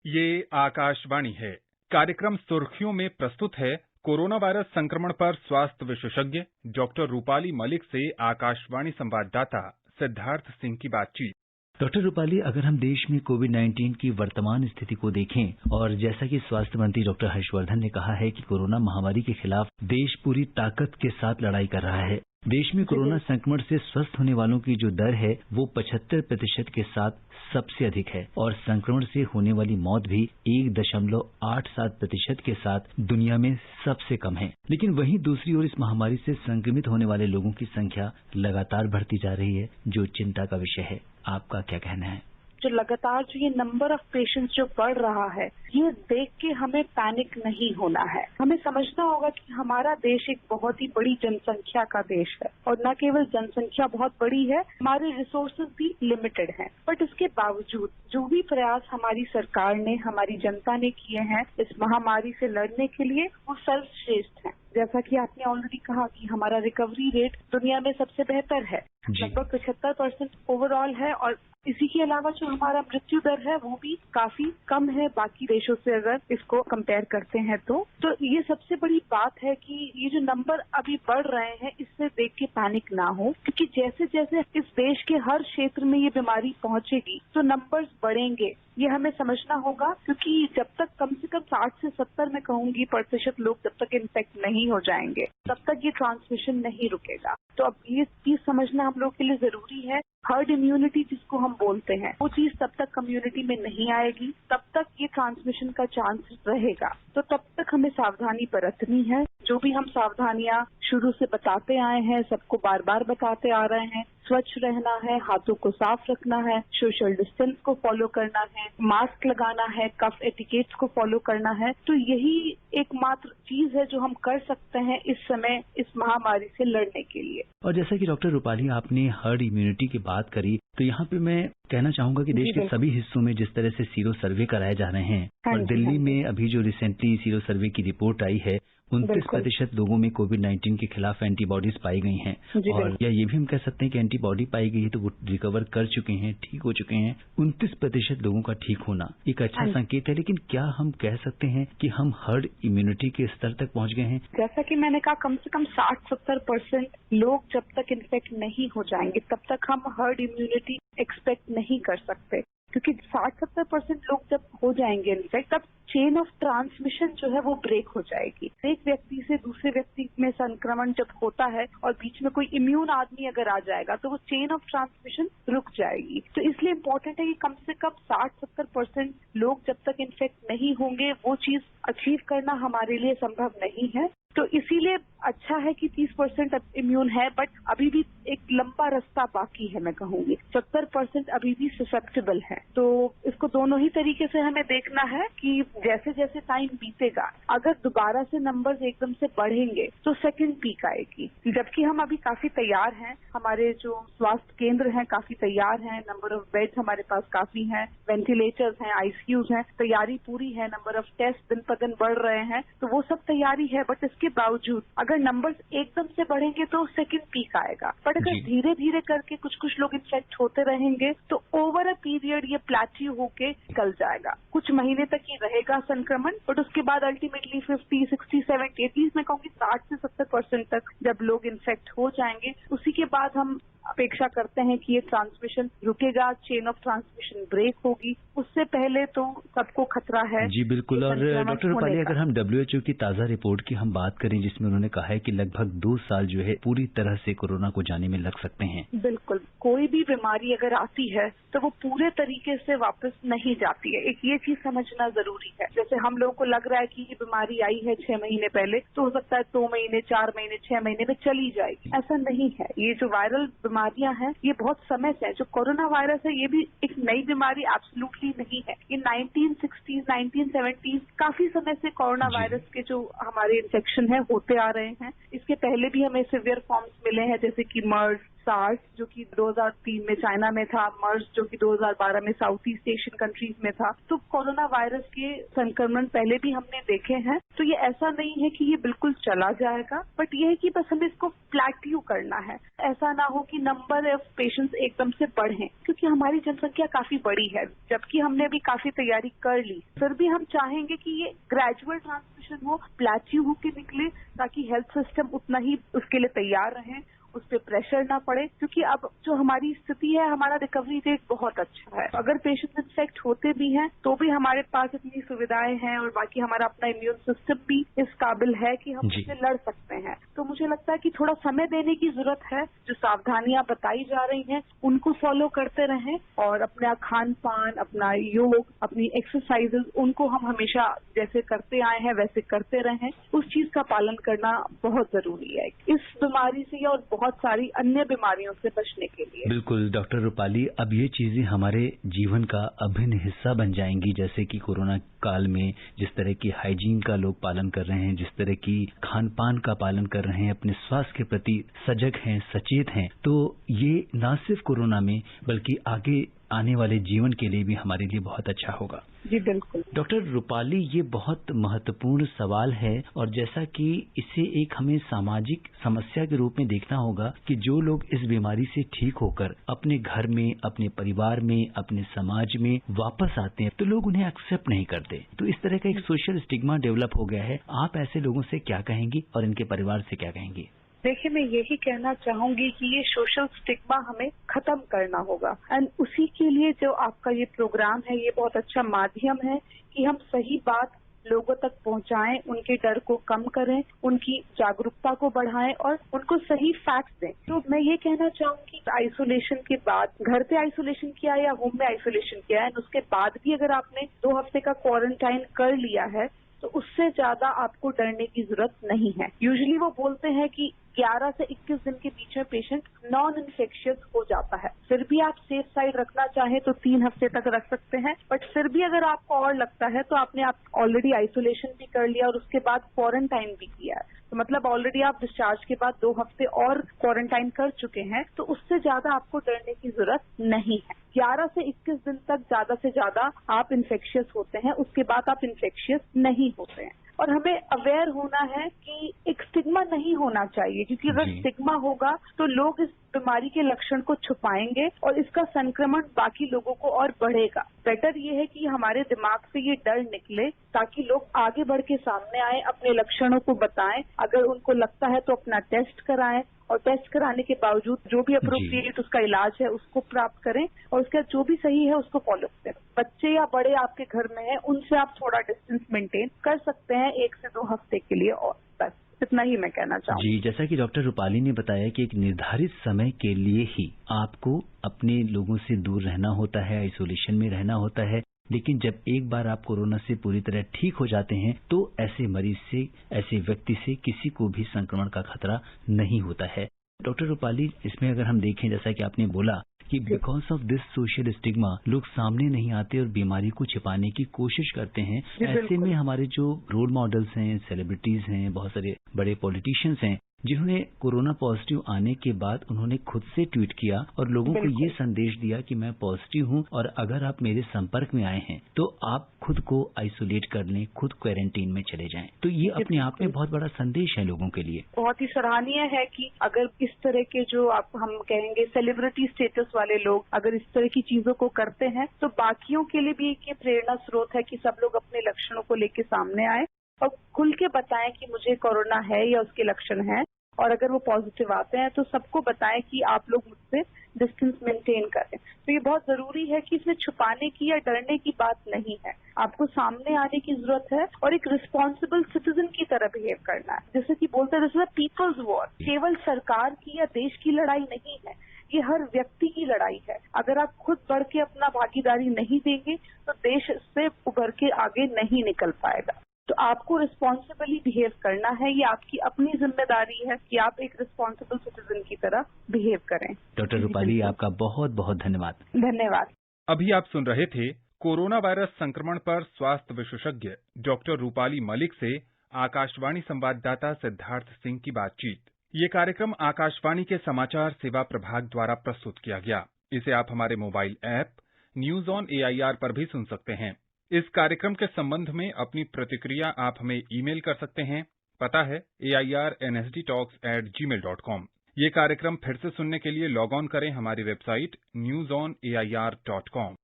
ये आकाशवाणी है। कार्यक्रम सुर्खियों में प्रस्तुत है कोरोना वायरस संक्रमण पर स्वास्थ्य विशेषज्ञ डॉक्टर रूपाली मलिक से आकाशवाणी संवाददाता सिद्धार्थ सिंह की बातचीत। डॉक्टर रूपाली, अगर हम देश में कोविड-19 की वर्तमान स्थिति को देखें और जैसा कि स्वास्थ्य मंत्री डॉक्टर हर्षवर्धन ने कहा है कि कोरोना महामारी के खिलाफ देश पूरी ताकत के साथ लड़ाई कर रहा है। देश में कोरोना संक्रमण से स्वस्थ होने वालों की जो दर है वो 75% के साथ सबसे अधिक है और संक्रमण से होने वाली मौत भी 1.87% के साथ दुनिया में सबसे कम है। लेकिन वहीं दूसरी ओर इस महामारी से संक्रमित होने वाले लोगों की संख्या लगातार बढ़ती जा रही है, जो चिंता का विषय है। आपका क्या कहना है? जो लगातार ये नंबर ऑफ पेशेंट्स जो बढ़ रहा है, ये देख के हमें पैनिक नहीं होना है। हमें समझना होगा कि हमारा देश एक बहुत ही बड़ी जनसंख्या का देश है और न केवल जनसंख्या बहुत बड़ी है, हमारे रिसोर्सेज भी लिमिटेड हैं। बट इसके बावजूद जो भी प्रयास हमारी सरकार ने, हमारी जनता ने किए हैं इस महामारी से लड़ने के लिए, वो सर्वश्रेष्ठ हैं। जैसा कि आपने ऑलरेडी कहा कि हमारा रिकवरी रेट दुनिया में सबसे बेहतर है, लगभग 75% ओवरऑल है और इसी के अलावा जो हमारा मृत्यु दर है वो भी काफी कम है बाकी देशों से अगर इसको कंपेयर करते हैं तो ये सबसे बड़ी बात है कि ये जो नंबर अभी बढ़ रहे हैं इससे देख के पैनिक ना हो, क्योंकि जैसे जैसे इस देश के हर क्षेत्र में ये बीमारी पहुंचेगी तो नंबर्स बढ़ेंगे। ये हमें समझना होगा, क्योंकि जब तक कम से कम 60 से 70 मैं कहूंगी % लोग जब तक इन्फेक्ट नहीं हो जाएंगे तब तक ये ट्रांसमिशन नहीं रुकेगा। तो अब ये चीज समझना हम लोग के लिए जरूरी है। हर्ड इम्यूनिटी जिसको हम बोलते हैं, वो चीज तब तक कम्युनिटी में नहीं आएगी, तब तक ये ट्रांसमिशन का चांस रहेगा। तो तब तक हमें सावधानी बरतनी है। जो भी हम सावधानियां शुरू से बताते आए हैं, सबको बार बार बताते आ रहे हैं, स्वच्छ रहना है, हाथों को साफ रखना है, सोशल डिस्टेंस को फॉलो करना है, मास्क लगाना है, कफ एटिकेट्स को फॉलो करना है। तो यही एकमात्र चीज है जो हम कर सकते हैं इस समय इस महामारी से लड़ने के लिए। और जैसा कि डॉक्टर रूपाली आपने हर्ड इम्यूनिटी की बात करी, तो यहाँ पे मैं कहना चाहूंगा कि देश के सभी हिस्सों में जिस तरह से सीरो सर्वे कराए जा रहे हैं और दिल्ली में अभी जो रिसेंटली सीरो सर्वे की रिपोर्ट आई है 29% लोगों में कोविड-19 के खिलाफ एंटीबॉडीज पाई गई हैं और या ये भी हम कह सकते हैं कि एंटीबॉडी पाई गई है तो वो रिकवर कर चुके हैं, ठीक हो चुके हैं। 29% लोगों का ठीक होना एक अच्छा संकेत है, लेकिन क्या हम कह सकते हैं कि हम हर्ड इम्यूनिटी के स्तर तक पहुंच गए हैं? जैसा कि मैंने कहा, कम से कम 60-70% लोग जब तक इन्फेक्ट नहीं हो जाएंगे तब तक हम हर्ड इम्यूनिटी एक्सपेक्ट नहीं कर सकते, क्योंकि 60-70% लोग जब हो जाएंगे इनफेक्ट तब चेन ऑफ ट्रांसमिशन जो है वो ब्रेक हो जाएगी। एक व्यक्ति से दूसरे व्यक्ति में संक्रमण जब होता है और बीच में कोई इम्यून आदमी अगर आ जाएगा तो वो चेन ऑफ ट्रांसमिशन रुक जाएगी। तो इसलिए इम्पोर्टेंट है कि कम से कम 60-70% लोग जब तक इन्फेक्ट नहीं होंगे वो चीज अचीव करना हमारे लिए संभव नहीं है। तो इसीलिए अच्छा है कि 30% इम्यून है, बट अभी भी एक लंबा रास्ता बाकी है। मैं कहूंगी 70% अभी भी ससेप्टेबल है। तो इसको दोनों ही तरीके से हमें देखना है कि जैसे जैसे टाइम बीतेगा, अगर दोबारा से नंबर्स एकदम से बढ़ेंगे तो सेकंड पीक आएगी। जबकि हम अभी काफी तैयार हैं, हमारे जो स्वास्थ्य केंद्र हैं काफी तैयार हैं, नंबर ऑफ बेड्स हमारे पास काफी हैं, वेंटिलेटर्स हैं, आईसीयूज हैं, तैयारी पूरी है, नंबर ऑफ टेस्ट दिन पर दिन बढ़ रहे हैं, तो वो सब तैयारी है। बट इसके बावजूद अगर नंबर्स एकदम से बढ़ेंगे तो सेकंड पीक आएगा। बट अगर धीरे धीरे करके कुछ कुछ लोग इन्फेक्ट होते रहेंगे तो ओवर अ पीरियड ये प्लेट्यू होके निकल जाएगा। कुछ महीने तक ये रहेगा संक्रमण, बट उसके बाद अल्टीमेटली 50, 60, 70, एटलीस्ट मैं कहूंगी 60 से 70% तक जब लोग इन्फेक्ट हो जाएंगे, उसी के बाद हम अपेक्षा करते हैं कि ये ट्रांसमिशन रुकेगा, चेन ऑफ ट्रांसमिशन ब्रेक होगी। उससे पहले तो सबको खतरा है। जी बिल्कुल। और डॉक्टर रूपाली, अगर हम WHO की ताजा रिपोर्ट की हम बात करें जिसमें उन्होंने कहा है कि लगभग 2 साल जो है पूरी तरह से कोरोना को जाने में लग सकते हैं। बिल्कुल, कोई भी बीमारी अगर आती है तो वो पूरे तरीके से वापस नहीं जाती है। एक ये चीज समझना जरूरी है। जैसे हम लोगों को लग रहा है कि ये बीमारी आई है 6 महीने पहले, तो हो सकता है 2 महीने, 4 महीने, 6 महीने में चली जाएगी। ऐसा नहीं है। ये जो वायरल बीमारियां हैं ये बहुत समय से है। जो कोरोना वायरस है ये भी एक नई बीमारी एब्सोल्युटली नहीं है। ये 1960s, 1970s काफी समय से कोरोना वायरस के जो हमारे इन्फेक्शन है होते आ रहे हैं। इसके पहले भी हमें सिवियर फॉर्म्स मिले हैं, जैसे कि मर्स, सार्स जो कि 2003 में चाइना में था, मर्स जो कि 2012 में साउथ ईस्ट एशियन कंट्रीज में था। तो कोरोना वायरस के संक्रमण पहले भी हमने देखे हैं। तो ये ऐसा नहीं है कि ये बिल्कुल चला जाएगा, बट ये है कि बस हमें इसको प्लेट्यू करना है। ऐसा ना हो कि नंबर ऑफ पेशेंट्स एकदम से बढ़े, क्योंकि हमारी जनसंख्या काफी बड़ी है, जबकि हमने अभी काफी तैयारी कर ली। फिर भी हम चाहेंगे कि ये ग्रेजुअल ट्रांसमिशन हो, प्लेट्यू होके निकले, ताकि हेल्थ सिस्टम उतना ही उसके लिए तैयार रहे, उस पर प्रेशर ना पड़े। क्योंकि अब जो हमारी स्थिति है, हमारा रिकवरी रेट बहुत अच्छा है। अगर पेशेंट इन्फेक्ट होते भी हैं तो भी हमारे पास इतनी सुविधाएं हैं और बाकी हमारा अपना इम्यून सिस्टम भी इस काबिल है कि हम उससे लड़ सकते हैं। तो मुझे लगता है कि थोड़ा समय देने की जरूरत है। जो सावधानियां बताई जा रही हैं उनको फॉलो करते रहें और अपना खान पान, अपना योग, अपनी एक्सरसाइजेज, उनको हम हमेशा जैसे करते आए हैं वैसे करते रहें। उस चीज का पालन करना बहुत जरूरी है इस बीमारी से और बहुत सारी अन्य बीमारियों से बचने के लिए। बिल्कुल डॉक्टर रूपाली, अब ये चीजें हमारे जीवन का अभिन्न हिस्सा बन जाएंगी, जैसे कि कोरोना काल में जिस तरह की हाइजीन का लोग पालन कर रहे हैं, जिस तरह की खान पान का पालन कर रहे हैं, अपने स्वास्थ्य के प्रति सजग हैं, सचेत हैं। तो ये न सिर्फ कोरोना में बल्कि आगे आने वाले जीवन के लिए भी हमारे लिए बहुत अच्छा होगा। जी बिल्कुल डॉक्टर रूपाली, ये बहुत महत्वपूर्ण सवाल है और जैसा कि इसे एक हमें सामाजिक समस्या के रूप में देखना होगा कि जो लोग इस बीमारी से ठीक होकर अपने घर में, अपने परिवार में, अपने समाज में वापस आते हैं तो लोग उन्हें एक्सेप्ट नहीं करते। तो इस तरह का एक सोशल स्टिग्मा डेवलप हो गया है। आप ऐसे लोगों से क्या कहेंगी और इनके परिवार से क्या कहेंगी? देखिए, मैं यही कहना चाहूंगी कि ये सोशल स्टिग्मा हमें खत्म करना होगा एंड उसी के लिए जो आपका ये प्रोग्राम है, ये बहुत अच्छा माध्यम है कि हम सही बात लोगों तक पहुंचाएं, उनके डर को कम करें, उनकी जागरूकता को बढ़ाएं और उनको सही फैक्ट्स दें। तो मैं ये कहना चाहूंगी कि आइसोलेशन के बाद, घर पे आइसोलेशन किया या होम में आइसोलेशन किया है, उसके बाद भी अगर आपने 2 हफ्ते का क्वारंटाइन कर लिया है तो उससे ज्यादा आपको डरने की जरूरत नहीं है। यूजुअली वो बोलते हैं कि 11 से 21 दिन के बीच में पेशेंट नॉन इन्फेक्शियस हो जाता है। फिर भी आप सेफ साइड रखना चाहें तो 3 हफ्ते तक रख सकते हैं, बट फिर भी अगर आपको और लगता है तो आपने ऑलरेडी आइसोलेशन भी कर लिया और उसके बाद क्वारंटाइन भी किया है, तो मतलब ऑलरेडी आप डिस्चार्ज के बाद 2 हफ्ते और क्वारंटाइन कर चुके हैं, तो उससे ज्यादा आपको डरने की जरूरत नहीं है। 11 से 21 दिन तक ज्यादा से ज्यादा आप इन्फेक्शियस होते हैं, उसके बाद आप इन्फेक्शियस नहीं होते हैं। और हमें अवेयर होना है कि एक स्टिग्मा नहीं होना चाहिए, क्योंकि अगर स्टिग्मा होगा तो लोग इस बीमारी के लक्षण को छुपाएंगे और इसका संक्रमण बाकी लोगों को और बढ़ेगा। बेटर ये है कि हमारे दिमाग से ये डर निकले ताकि लोग आगे बढ़ के सामने आए, अपने लक्षणों को बताएं, अगर उनको लगता है तो अपना टेस्ट कराएं और टेस्ट कराने के बावजूद जो भी अप्रोप्रिएट उसका इलाज है उसको प्राप्त करें और उसका जो भी सही है उसको फॉलो करें। बच्चे या बड़े आपके घर में हैं, उनसे आप थोड़ा डिस्टेंस मेंटेन कर सकते हैं 1 से 2 हफ्ते के लिए, और बस इतना ही मैं कहना चाहूँगी। जी, जैसा कि डॉक्टर रूपाली ने बताया कि एक निर्धारित समय के लिए ही आपको अपने लोगों से दूर रहना होता है, आइसोलेशन में रहना होता है, लेकिन जब एक बार आप कोरोना से पूरी तरह ठीक हो जाते हैं तो ऐसे मरीज से, ऐसे व्यक्ति से किसी को भी संक्रमण का खतरा नहीं होता है। डॉक्टर रूपाली, इसमें अगर हम देखें, जैसा कि आपने बोला कि because of this social stigma लोग सामने नहीं आते और बीमारी को छिपाने की कोशिश करते हैं। ऐसे में हमारे जो रोल मॉडल्स हैं, सेलिब्रिटीज हैं, बहुत सारे बड़े पॉलिटिशियंस हैं, जिन्होंने कोरोना पॉजिटिव आने के बाद उन्होंने खुद से ट्वीट किया और लोगों को ये संदेश दिया कि मैं पॉजिटिव हूं और अगर आप मेरे संपर्क में आए हैं तो आप खुद को आइसोलेट कर लें, खुद क्वारंटीन में चले जाएं। तो ये अपने आप में बहुत बड़ा संदेश है लोगों के लिए। बहुत ही सराहनीय है कि अगर इस तरह के जो आप हम कहेंगे सेलिब्रिटी स्टेटस वाले लोग अगर इस तरह की चीजों को करते हैं तो बाकियों के लिए भी एक प्रेरणा स्रोत है कि सब लोग अपने लक्षणों को लेकर सामने आए और खुल के बताएं कि मुझे कोरोना है या उसके लक्षण हैं, और अगर वो पॉजिटिव आते हैं तो सबको बताएं कि आप लोग मुझसे डिस्टेंस मेंटेन करें। तो ये बहुत जरूरी है कि इसमें छुपाने की या डरने की बात नहीं है, आपको सामने आने की जरूरत है और एक रिस्पॉन्सिबल सिटीजन की तरह बिहेव करना है। जैसे कि बोलते हैं this is a people's war, केवल सरकार की या देश की लड़ाई नहीं है, ये हर व्यक्ति की लड़ाई है। अगर आप खुद बढ़ के अपना भागीदारी नहीं देंगे तो देश इससे उभर के आगे नहीं निकल पाएगा। तो आपको रिस्पॉन्सिबली बिहेव करना है, ये आपकी अपनी जिम्मेदारी है कि आप एक रिस्पॉन्सिबल सिटीजन की तरह बिहेव करें। डॉक्टर रूपाली, आपका बहुत बहुत धन्यवाद। धन्यवाद। अभी आप सुन रहे थे कोरोना वायरस संक्रमण पर स्वास्थ्य विशेषज्ञ डॉक्टर रूपाली मलिक से आकाशवाणी संवाददाता सिद्धार्थ सिंह की बातचीत। ये कार्यक्रम आकाशवाणी के समाचार सेवा प्रभाग द्वारा प्रस्तुत किया गया। इसे आप हमारे mobile app news on AIR पर भी सुन सकते हैं। इस कार्यक्रम के संबंध में अपनी प्रतिक्रिया आप हमें ईमेल कर सकते हैं। पता है airnsdtalks@gmail.com। ये कार्यक्रम फिर से सुनने के लिए लॉग ऑन करें हमारी वेबसाइट newsonair.com।